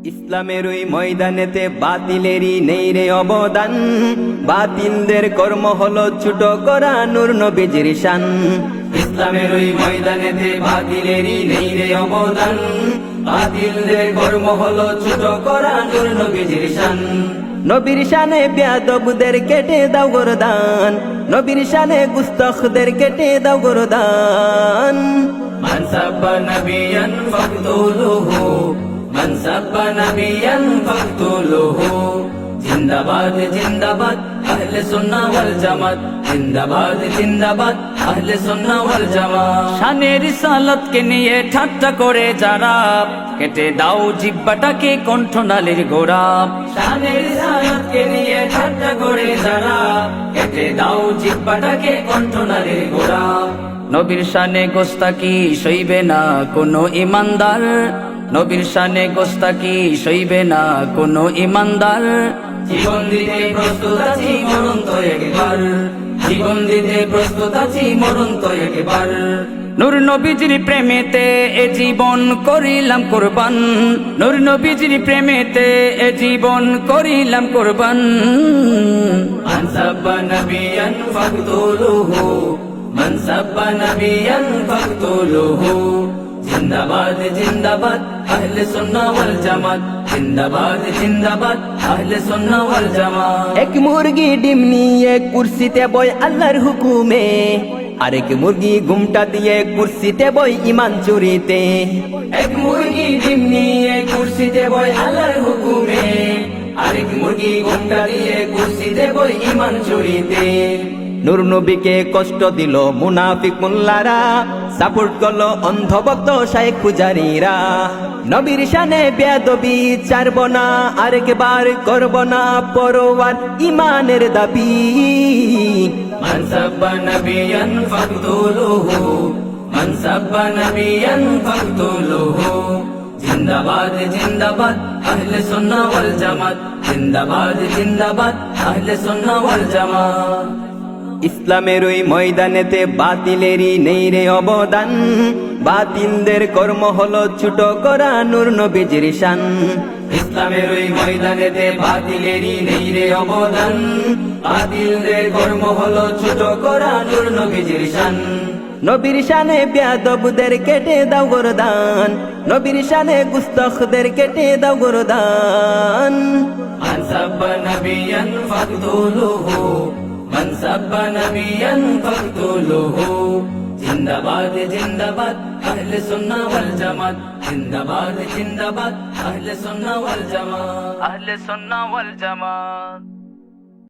ইসলামের ওই ময়দানেতে বাতিলেরই নেই রে অবদান, বাতিলদের কর্ম হলো ছোট করা নূর নবীজির শান। ইসলামের ওই ময়দানেতে বাতিলেরই নেই রে অবদান, বাতিলদের কর্ম হলো ছোট করা নূর নবীজির শান। নবীর শানে বেয়াদবদের কেটে দাও গরদান, নবীর শানে গুস্তাখদের কেটে দাও গরদান। মান সাব্বা নবিয়ান ফাকতুলুহু, মান সাব্বা নবিয়ান ফাকতুলুহু। জিন্দাবাদ জিন্দাবাদ আহলে সুন্নাহ ওয়াল জামাত, জিন্দাবাদ জিন্দাবাদ আহলে সুন্নাহ ওয়াল জামাত। শানে রিসালাতকে নিয়ে ঠাট্টা করে যারা, কেটে দাও জিহ্বাটাকে কণ্ঠনালীর গোড়া। শানে রিসালাতকে নিয়ে ঠাট্টা করে যারা, কেটে দাও জিহ্বাটাকে কণ্ঠনালীর গোড়া। নবীর শানে গোস্তাকি সইবে না কোনো ইমানদার, নবীর শানে গোস্তাকি সইবে না কোনো ইমানদার। জীবন দিতে প্রস্তুত আছি মরণ তো একবার, জীবন দিতে প্রস্তুত আছি মরণ তো একবার। নূর নবীজির প্রেমেতে এ জীবন করিলাম কুরবান, নূর নবীজির প্রেমেতে এ জীবন করিলাম কুরবান। মান সাব্বা নবিয়ান ফাকতুলুহু, মান সাব্বা নবিয়ান ফাকতুলুহু। জিন্দাবাদ জিন্দাবাদ আহলে সুন্নাহ ওয়াল জামাত, জিন্দাবাদ জিন্দাবাদ আহলে সুন্নাহ ওয়াল জামাত। এক মুরগি ডিম নিয়ে কুরসিতে বয় আল্লাহর হুকুমে, আরেক মুরগি ঘুমটা দিয়ে কুরসিতে বয় ইমান চুরিতে। এক মুরগি ডিম নিয়ে কুরসিতে বয় আল্লাহর হুকুমে, আরেক মুরগি ঘুমটা দিয়ে কুরসিতে বয় ইমান চুরিতে। নূর নবীকে কষ্ট দিল মুনাফিক মোল্লারা, সাপোর্ট করলো অন্ধভক্ত শায়েখ পূজারীরা। নবীর শানে বেয়াদবি ছাড়ব না, আরেকবার করব না পরোয়ার ইমানের দাবি। মান সাব্বা নবিয়ান ফাকতুলুহু, মান সাব্বা নবিয়ান ফাকতুলুহু। জিন্দাবাদ জিন্দাবাদ আহলে সুন্নাহ ওয়াল জামাত, জিন্দাবাদ জিন্দাবাদ আহলে সুন্নাহ ওয়াল জামাত। ইসলামের ওই ময়দানেতে বাতিলেরই নেই রে অবদান, বাতিলদের কর্ম হলো ছোট করা নূর নবীজির শান। ইসলামের ওই ময়দানেতে বাতিলেরই নেই রে অবদান, বাতিলদের কর্ম হলো ছোট করা নূর নবীজির শান। নবীর শানে বেয়াদবদের কেটে দাও গরদান, নবীর শানে গুস্তাখদের কেটে দাও গরদান। মান সাব্বা নবিয়ান ফাকতুলুহু, মান সাব্বা নবিয়ান ফাকতুলুহু। জিন্দাবাদ জিন্দাবাদ আহলে সুন্নাহ ওয়াল জামাত, জিন্দাবাদ জিন্দাবাদ আহলে সুন্নাহ ওয়াল জামাত, আহলে সুন্নাহ ওয়াল জামাত।